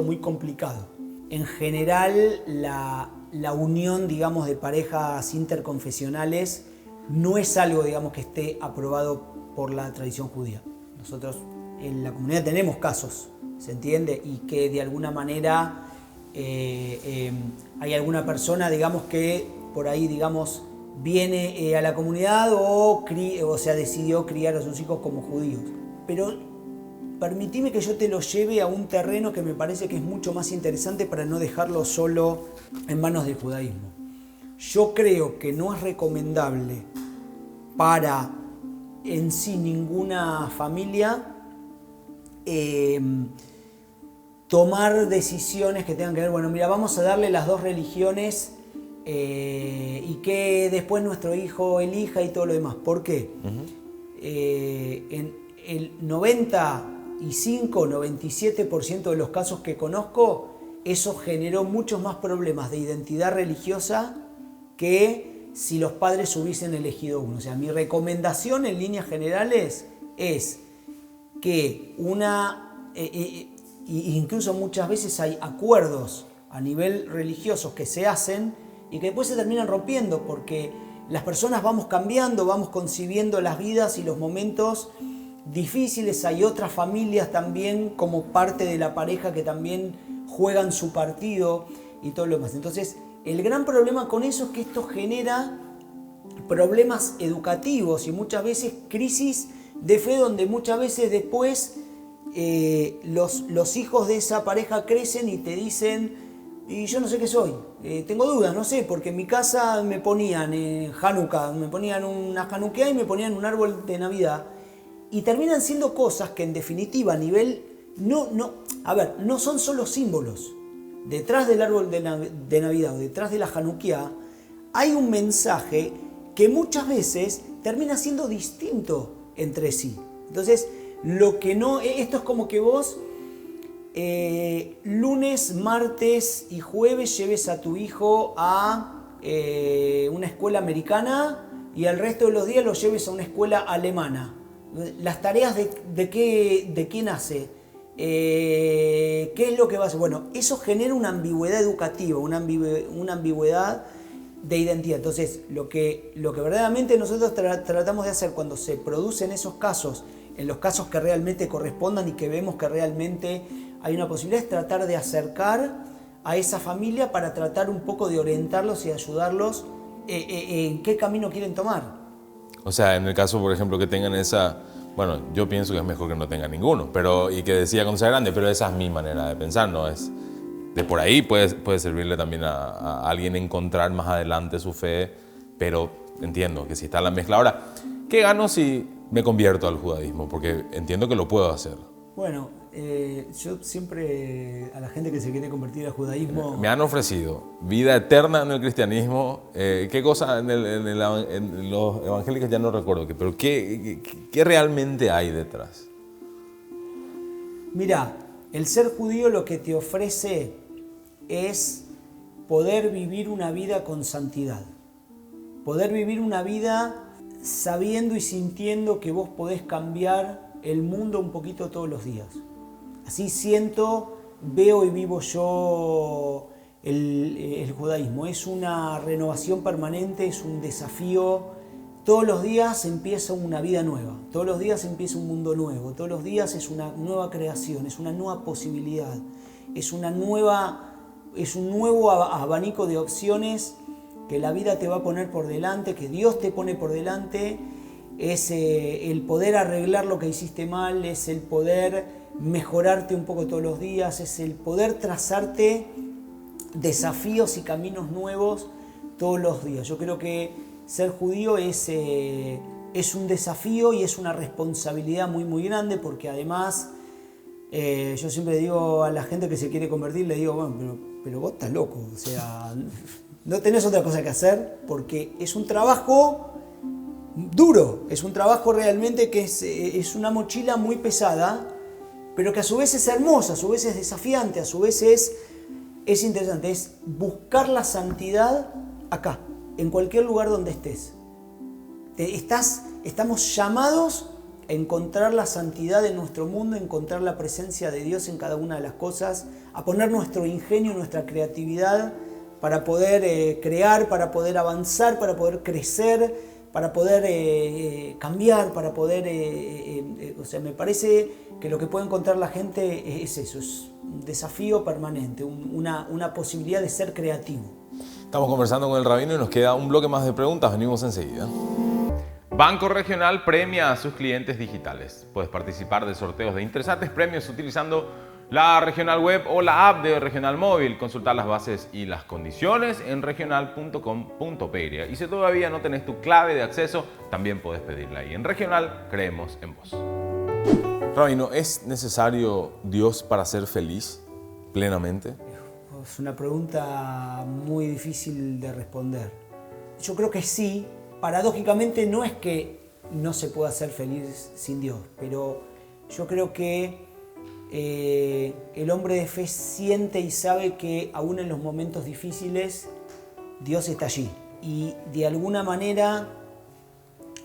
muy complicado. En general, la unión, digamos, de parejas interconfesionales no es algo, digamos, que esté aprobado por la tradición judía. Nosotros en la comunidad tenemos casos, ¿se entiende? Y que de alguna manera hay alguna persona, digamos, que por ahí, digamos, viene a la comunidad o sea, decidió criar a sus hijos como judíos. Pero permitime que yo te lo lleve a un terreno que me parece que es mucho más interesante para no dejarlo solo en manos del judaísmo. Yo creo que no es recomendable para en sí ninguna familia tomar decisiones que tengan que ver, bueno, mira, vamos a darle las dos religiones y que después nuestro hijo elija y todo lo demás. ¿Por qué? En el 95-97% de los casos que conozco, eso generó muchos más problemas de identidad religiosa que si los padres hubiesen elegido uno. O sea, mi recomendación en líneas generales es que incluso muchas veces hay acuerdos a nivel religioso que se hacen y que después se terminan rompiendo porque las personas vamos cambiando, vamos concibiendo las vidas y los momentos difíciles. Hay otras familias también como parte de la pareja que también juegan su partido y todo lo demás. Entonces, el gran problema con eso es que esto genera problemas educativos y muchas veces crisis de fe, donde muchas veces después los hijos de esa pareja crecen y te dicen, y yo no sé qué soy, tengo dudas, no sé, porque en mi casa me ponían Hanukkah, me ponían una Hanukkah y me ponían un árbol de Navidad. Y terminan siendo cosas que en definitiva a nivel, no son solo símbolos. Detrás del árbol de Navidad o detrás de la Hanukkah hay un mensaje que muchas veces termina siendo distinto entre sí. Entonces, esto es como que vos lunes, martes y jueves lleves a tu hijo a una escuela americana y al resto de los días lo lleves a una escuela alemana. Las tareas de quién hace, qué es lo que va a hacer. Bueno, eso genera una ambigüedad educativa, una ambigüedad de identidad. Entonces, lo que verdaderamente nosotros tratamos de hacer cuando se producen esos casos, en los casos que realmente correspondan y que vemos que realmente hay una posibilidad, es tratar de acercar a esa familia para tratar un poco de orientarlos y ayudarlos en qué camino quieren tomar. O sea, en el caso, por ejemplo, que tengan esa... Bueno, yo pienso que es mejor que no tengan ninguno, y que decida cuando sea grande, pero esa es mi manera de pensar, ¿no? Es de por ahí puede servirle también a alguien encontrar más adelante su fe, pero entiendo que si está la mezcla. Ahora, ¿qué gano si me convierto al judaísmo? Porque entiendo que lo puedo hacer. Bueno, yo siempre a la gente que se quiere convertir al judaísmo... Me han ofrecido vida eterna en el cristianismo. ¿Qué cosa en los evangélicos ya no recuerdo? Pero ¿qué realmente hay detrás? Mira, el ser judío lo que te ofrece es poder vivir una vida con santidad. Poder vivir una vida sabiendo y sintiendo que vos podés cambiar el mundo un poquito todos los días. Así siento, veo y vivo yo el judaísmo. Es una renovación permanente, es un desafío. Todos los días empieza una vida nueva, todos los días empieza un mundo nuevo, todos los días es una nueva creación, es una nueva posibilidad, es un nuevo abanico de opciones que la vida te va a poner por delante, que Dios te pone por delante. Es el poder arreglar lo que hiciste mal, es el poder mejorarte un poco todos los días, es el poder trazarte desafíos y caminos nuevos todos los días. Yo creo que ser judío es un desafío y es una responsabilidad muy muy grande, porque además yo siempre digo a la gente que se quiere convertir, le digo, bueno, pero vos estás loco, o sea, no tenés otra cosa que hacer, porque es un trabajo duro, es un trabajo realmente que es una mochila muy pesada, pero que a su vez es hermosa, a su vez es desafiante, a su vez es interesante, es buscar la santidad acá, en cualquier lugar donde estés. Estamos llamados a encontrar la santidad en nuestro mundo, a encontrar la presencia de Dios en cada una de las cosas, a poner nuestro ingenio, nuestra creatividad para poder crear, para poder avanzar, para poder crecer, para poder cambiar, para poder... o sea, me parece que lo que puede encontrar la gente es eso, es un desafío permanente, una posibilidad de ser creativo. Estamos conversando con el rabino y nos queda un bloque más de preguntas, venimos enseguida. Banco Regional premia a sus clientes digitales. Puedes participar de sorteos de interesantes premios utilizando la Regional Web o la app de Regional Móvil. Consultar las bases y las condiciones en regional.com.pe. Y si todavía no tenés tu clave de acceso, también podés pedirla ahí. En Regional creemos en vos. Rabino, ¿es necesario Dios para ser feliz plenamente? Es una pregunta muy difícil de responder. Yo creo que sí. Paradójicamente no es que no se pueda ser feliz sin Dios, pero yo creo que el hombre de fe siente y sabe que aún en los momentos difíciles Dios está allí. Y de alguna manera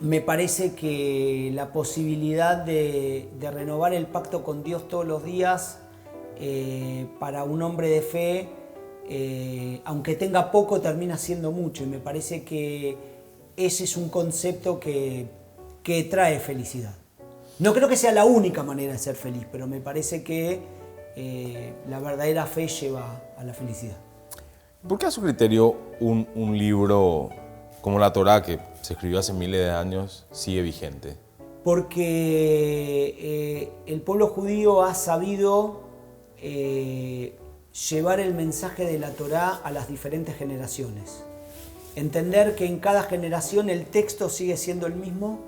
me parece que la posibilidad de renovar el pacto con Dios todos los días para un hombre de fe aunque tenga poco, termina siendo mucho. Y me parece que ese es un concepto que trae felicidad. No creo que sea la única manera de ser feliz, pero me parece que la verdadera fe lleva a la felicidad. ¿Por qué a su criterio un libro como la Torá, que se escribió hace miles de años, sigue vigente? Porque el pueblo judío ha sabido llevar el mensaje de la Torá a las diferentes generaciones. Entender que en cada generación el texto sigue siendo el mismo,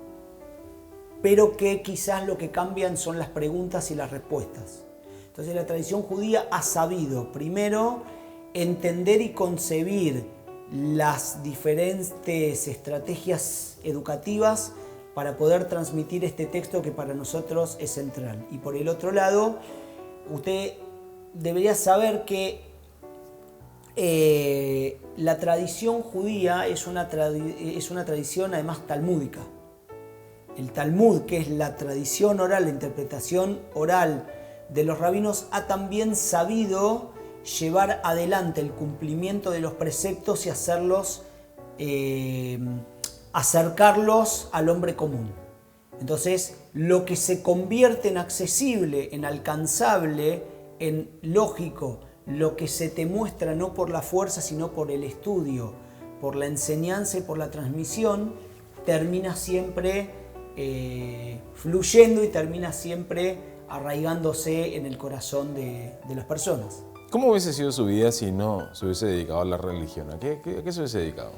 pero que quizás lo que cambian son las preguntas y las respuestas. Entonces la tradición judía ha sabido primero entender y concebir las diferentes estrategias educativas para poder transmitir este texto que para nosotros es central. Y por el otro lado, usted debería saber que la tradición judía es una tradición además talmúdica. El Talmud, que es la tradición oral, la interpretación oral de los rabinos, ha también sabido llevar adelante el cumplimiento de los preceptos y hacerlos, acercarlos al hombre común. Entonces, lo que se convierte en accesible, en alcanzable, en lógico, lo que se te muestra no por la fuerza, sino por el estudio, por la enseñanza y por la transmisión, termina siempre fluyendo y termina siempre arraigándose en el corazón de las personas. ¿Cómo hubiese sido su vida si no se hubiese dedicado a la religión? ¿A qué se hubiese dedicado?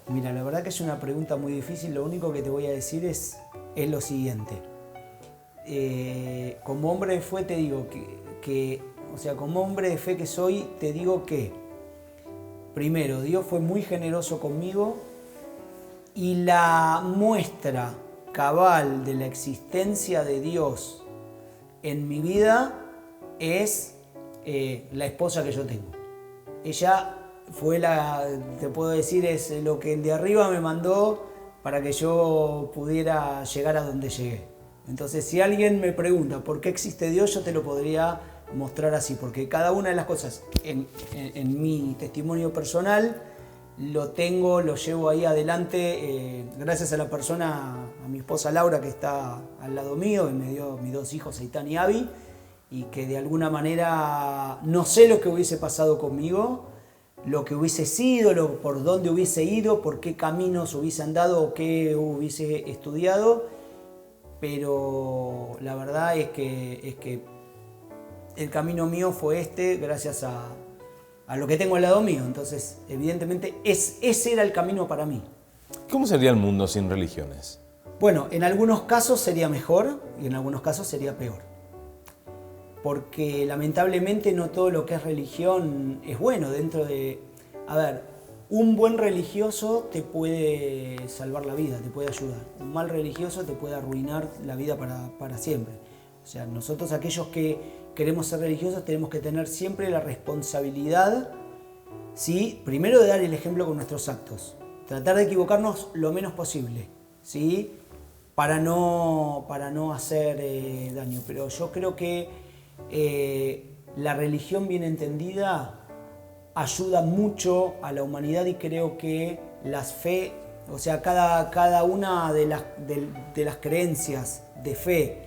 Mira, la verdad que es una pregunta muy difícil. Lo único que te voy a decir es lo siguiente. Como hombre de fe te digo como hombre de fe que soy, te digo que, primero, Dios fue muy generoso conmigo y la muestra cabal de la existencia de Dios en mi vida es la esposa que yo tengo. Ella fue te puedo decir, es lo que el de arriba me mandó para que yo pudiera llegar a donde llegué. Entonces, si alguien me pregunta por qué existe Dios, yo te lo podría mostrar así, porque cada una de las cosas en mi testimonio personal lo llevo ahí adelante gracias a la persona, a mi esposa Laura, que está al lado mío, y me dio mis dos hijos, Aitán y Abby, y que de alguna manera no sé lo que hubiese pasado conmigo, lo que hubiese sido, por dónde hubiese ido, por qué caminos hubiese andado o qué hubiese estudiado, pero la verdad es que el camino mío fue gracias a lo que tengo al lado mío. Entonces, evidentemente, ese era el camino para mí. ¿Cómo sería el mundo sin religiones? Bueno, en algunos casos sería mejor y en algunos casos sería peor. Porque lamentablemente no todo lo que es religión es bueno. Un buen religioso te puede salvar la vida, te puede ayudar. Un mal religioso te puede arruinar la vida para siempre. O sea, nosotros aquellos que queremos ser religiosos tenemos que tener siempre la responsabilidad, ¿sí? Primero de dar el ejemplo con nuestros actos. Tratar de equivocarnos lo menos posible, ¿sí? Para no hacer daño. Pero yo creo que la religión bien entendida ayuda mucho a la humanidad y creo que las fe, o sea, cada una de las creencias de fe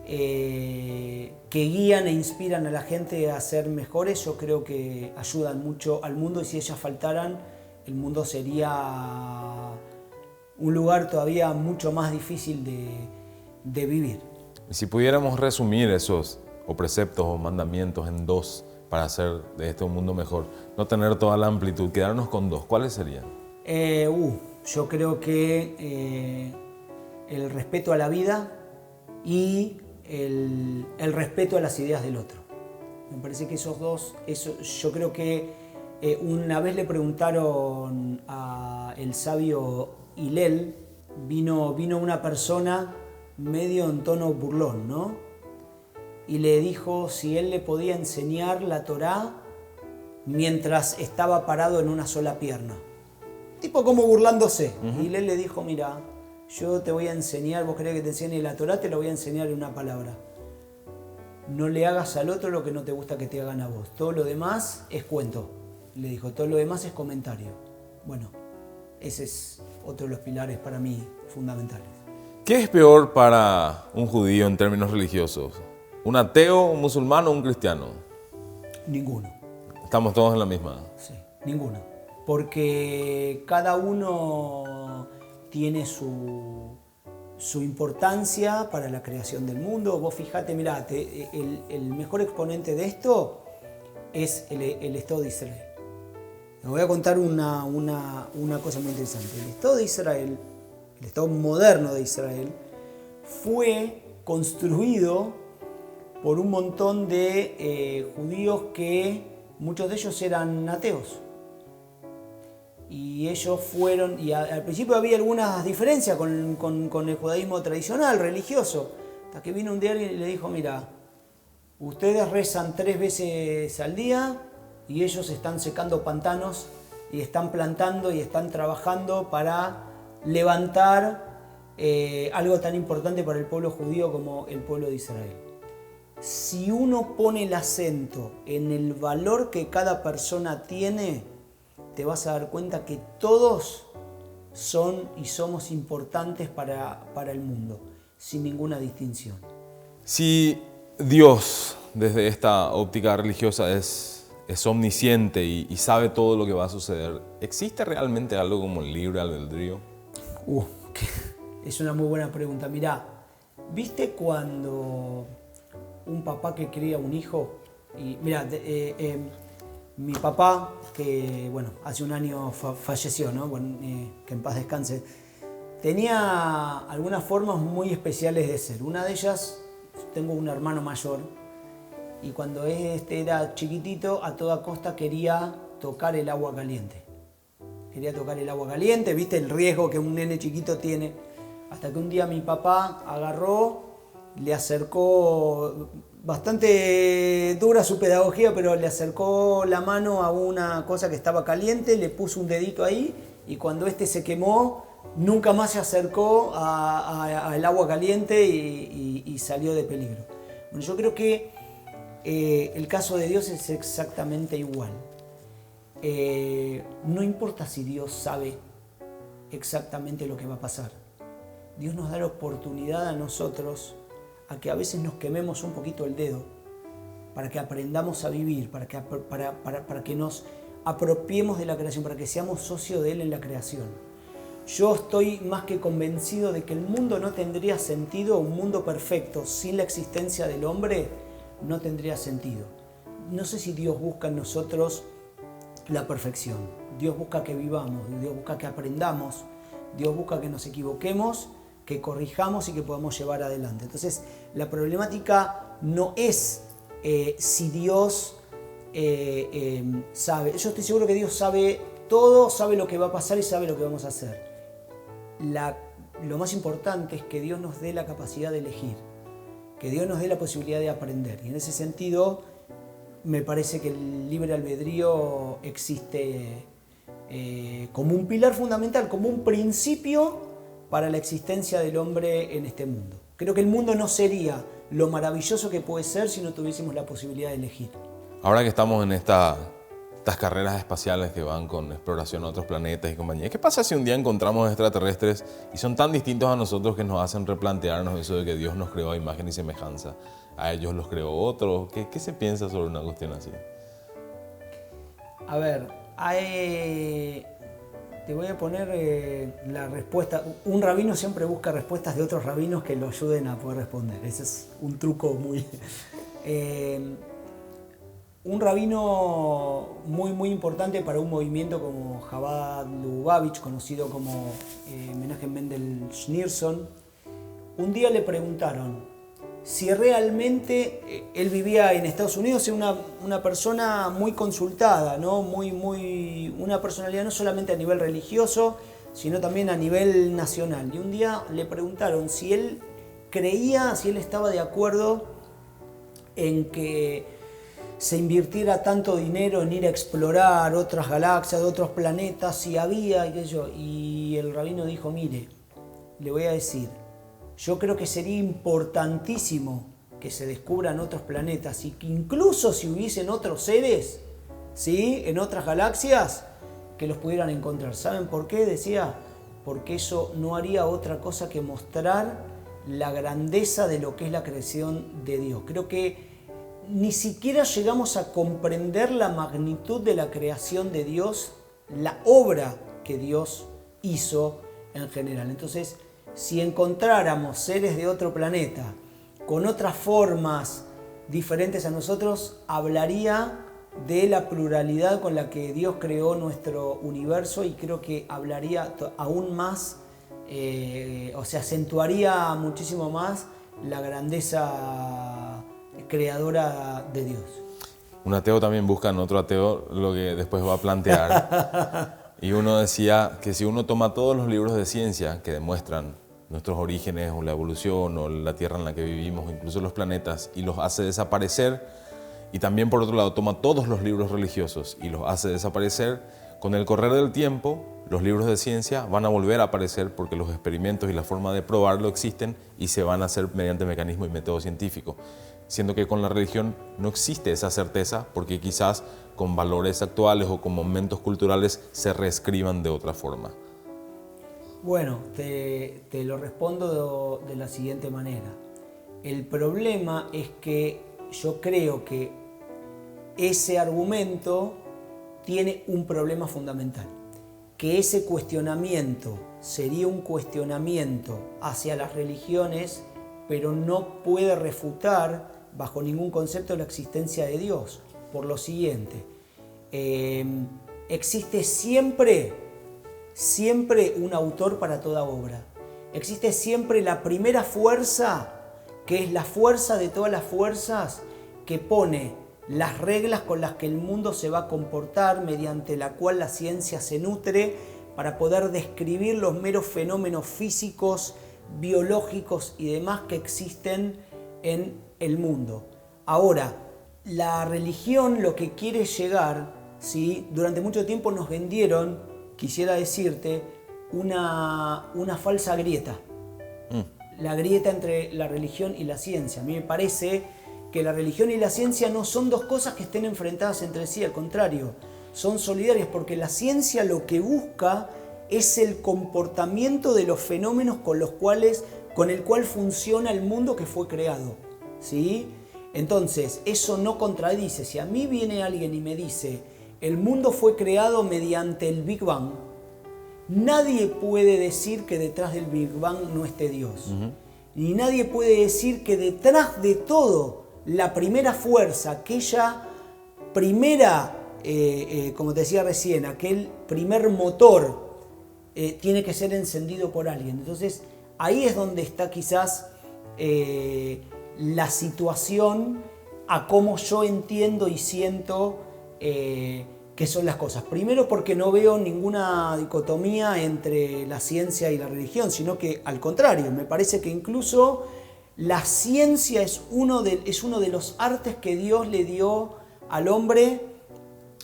que guían e inspiran a la gente a ser mejores, yo creo que ayudan mucho al mundo, y si ellas faltaran, el mundo sería un lugar todavía mucho más difícil de vivir. Si pudiéramos resumir esos preceptos o mandamientos en dos para hacer de este un mundo mejor, no tener toda la amplitud, quedarnos con dos, ¿cuáles serían? Yo creo que el respeto a la vida y el respeto a las ideas del otro. Me parece que esos dos, yo creo que una vez le preguntaron al sabio Hillel, vino una persona medio en tono burlón, ¿no? Y le dijo si él le podía enseñar la Torá mientras estaba parado en una sola pierna. Tipo como burlándose. Uh-huh. Y él le dijo, mira, yo te voy a enseñar, vos querés que te enseñe la Torá, te la voy a enseñar en una palabra. no le hagas al otro lo que no te gusta que te hagan a vos. Todo lo demás es cuento. Le dijo, todo lo demás es comentario. Bueno, ese es otro de los pilares para mí fundamentales. ¿Qué es peor para un judío en términos religiosos? ¿Un ateo, un musulmán o un cristiano? Ninguno. Estamos todos en la misma. Sí, ninguno. Porque cada uno tiene su importancia para la creación del mundo. Vos fijate, mirá, el mejor exponente de esto es el Estado de Israel. Les voy a contar una cosa muy interesante. El Estado de Israel, el Estado moderno de Israel, fue construido por un montón de judíos que muchos de ellos eran ateos. Y ellos fueron, y al principio había algunas diferencias con el judaísmo tradicional, religioso, hasta que vino un día alguien y le dijo, mira, ustedes rezan 3 veces al día y ellos están secando pantanos y están plantando y están trabajando para levantar algo tan importante para el pueblo judío como el pueblo de Israel. Si uno pone el acento en el valor que cada persona tiene, te vas a dar cuenta que todos son y somos importantes para el mundo, sin ninguna distinción. Si Dios, desde esta óptica religiosa, es omnisciente y sabe todo lo que va a suceder, ¿existe realmente algo como el libre albedrío? Es una muy buena pregunta. Mirá, ¿viste cuando un papá que cría un hijo? Y mirá, mi papá, que bueno, hace un año falleció, ¿no? Bueno, que en paz descanse, tenía algunas formas muy especiales de ser. Una de ellas, tengo un hermano mayor, y cuando era chiquitito, a toda costa quería tocar el agua caliente. Quería tocar el agua caliente, ¿viste el riesgo que un nene chiquito tiene? Hasta que un día mi papá agarró, le acercó, bastante dura su pedagogía, pero le acercó la mano a una cosa que estaba caliente, le puso un dedito ahí y cuando se quemó, nunca más se acercó al agua caliente y salió de peligro. Bueno, yo creo que el caso de Dios es exactamente igual. No importa si Dios sabe exactamente lo que va a pasar. Dios nos da la oportunidad a nosotros a que a veces nos quememos un poquito el dedo para que aprendamos a vivir, para que nos apropiemos de la creación, para que seamos socios de Él en la creación. Yo estoy más que convencido de que el mundo no tendría sentido, un mundo perfecto sin la existencia del hombre no tendría sentido. No sé si Dios busca en nosotros la perfección. Dios busca que vivamos, Dios busca que aprendamos, Dios busca que nos equivoquemos, que corrijamos y que podamos llevar adelante. Entonces, la problemática no es si Dios sabe. Yo estoy seguro que Dios sabe todo, sabe lo que va a pasar y sabe lo que vamos a hacer. Lo más importante es que Dios nos dé la capacidad de elegir, que Dios nos dé la posibilidad de aprender. Y en ese sentido, me parece que el libre albedrío existe como un pilar fundamental, como un principio para la existencia del hombre en este mundo. Creo que el mundo no sería lo maravilloso que puede ser si no tuviésemos la posibilidad de elegir. Ahora que estamos en estas carreras espaciales que van con exploración a otros planetas y compañía, ¿qué pasa si un día encontramos extraterrestres y son tan distintos a nosotros que nos hacen replantearnos eso de que Dios nos creó a imagen y semejanza? ¿A ellos los creó otros? ¿Qué se piensa sobre una cuestión así? A ver, te voy a poner la respuesta. Un rabino siempre busca respuestas de otros rabinos que lo ayuden a poder responder. Ese es un truco muy... un rabino muy importante para un movimiento como Chabad Lubavitch, conocido como Menachem Mendel Schneerson, un día le preguntaron si realmente él vivía en Estados Unidos, era una persona muy consultada, ¿no? Una personalidad no solamente a nivel religioso, sino también a nivel nacional. Y un día le preguntaron si él creía, si él estaba de acuerdo en que se invirtiera tanto dinero en ir a explorar otras galaxias, otros planetas, si había, y qué sé yo. Y el rabino dijo, mire, le voy a decir, yo creo que sería importantísimo que se descubran otros planetas y que incluso si hubiesen otros seres, ¿sí?, en otras galaxias, que los pudieran encontrar. ¿Saben por qué? Decía, porque eso no haría otra cosa que mostrar la grandeza de lo que es la creación de Dios. Creo que ni siquiera llegamos a comprender la magnitud de la creación de Dios, la obra que Dios hizo en general. Entonces, si encontráramos seres de otro planeta con otras formas diferentes a nosotros, hablaría de la pluralidad con la que Dios creó nuestro universo y creo que hablaría aún más, acentuaría muchísimo más la grandeza creadora de Dios. Un ateo también busca en otro ateo lo que después va a plantear. Y uno decía que si uno toma todos los libros de ciencia que demuestran nuestros orígenes o la evolución o la Tierra en la que vivimos, incluso los planetas, y los hace desaparecer, y también por otro lado toma todos los libros religiosos y los hace desaparecer, con el correr del tiempo los libros de ciencia van a volver a aparecer porque los experimentos y la forma de probarlo existen y se van a hacer mediante mecanismos y métodos científicos. Siendo que con la religión no existe esa certeza porque quizás con valores actuales o con momentos culturales se reescriban de otra forma. Bueno, te lo respondo de la siguiente manera. El problema es que yo creo que ese argumento tiene un problema fundamental, que ese cuestionamiento sería un cuestionamiento hacia las religiones, pero no puede refutar bajo ningún concepto la existencia de Dios. Por lo siguiente, existe siempre un autor para toda obra. Existe siempre la primera fuerza, que es la fuerza de todas las fuerzas, que pone las reglas con las que el mundo se va a comportar, mediante la cual la ciencia se nutre para poder describir los meros fenómenos físicos, biológicos y demás que existen en el mundo. Ahora, la religión lo que quiere llegar, ¿sí? Durante mucho tiempo nos vendieron, quisiera decirte, una falsa grieta. La grieta entre la religión y la ciencia. A mí me parece que la religión y la ciencia no son dos cosas que estén enfrentadas entre sí, al contrario, son solidarias, porque la ciencia lo que busca es el comportamiento de los fenómenos con el cual funciona el mundo que fue creado, ¿sí? Entonces, eso no contradice. Si a mí viene alguien y me dice, el mundo fue creado mediante el Big Bang, nadie puede decir que detrás del Big Bang no esté Dios. Ni nadie puede decir que detrás de todo, la primera fuerza, aquella primera, como te decía recién, aquel primer motor, tiene que ser encendido por alguien. Entonces, ahí es donde está quizás la situación a cómo yo entiendo y siento que son las cosas. Primero porque no veo ninguna dicotomía entre la ciencia y la religión, sino que al contrario, me parece que incluso la ciencia es uno de los artes que Dios le dio al hombre.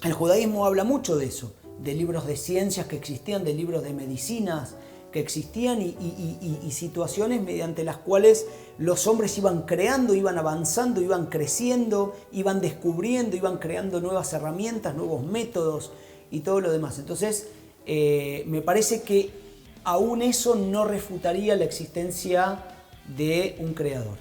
El judaísmo habla mucho de eso, de libros de ciencias que existían, de libros de medicinas que existían y situaciones mediante las cuales los hombres iban creando, iban avanzando, iban creciendo, iban descubriendo, iban creando nuevas herramientas, nuevos métodos y todo lo demás. Entonces, me parece que aún eso no refutaría la existencia de un creador.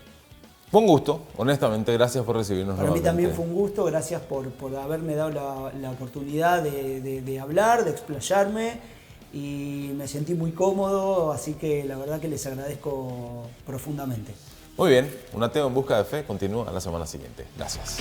Fue un gusto, honestamente, gracias por recibirnos Para mí nuevamente. también fue un gusto, gracias por haberme dado la oportunidad de hablar, de explayarme, y me sentí muy cómodo, así que la verdad que les agradezco profundamente. Muy bien, un ateo en busca de fe continúa la semana siguiente. Gracias.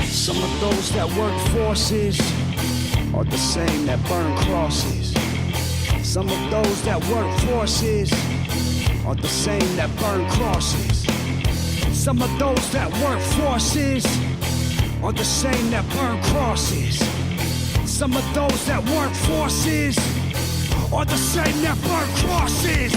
Some of those that work forces are the same that burn crosses. Some of those that work forces are the same that burn crosses. Some of those that work forces are the same that burn crosses. Some of those that work forces are the same that burn crosses.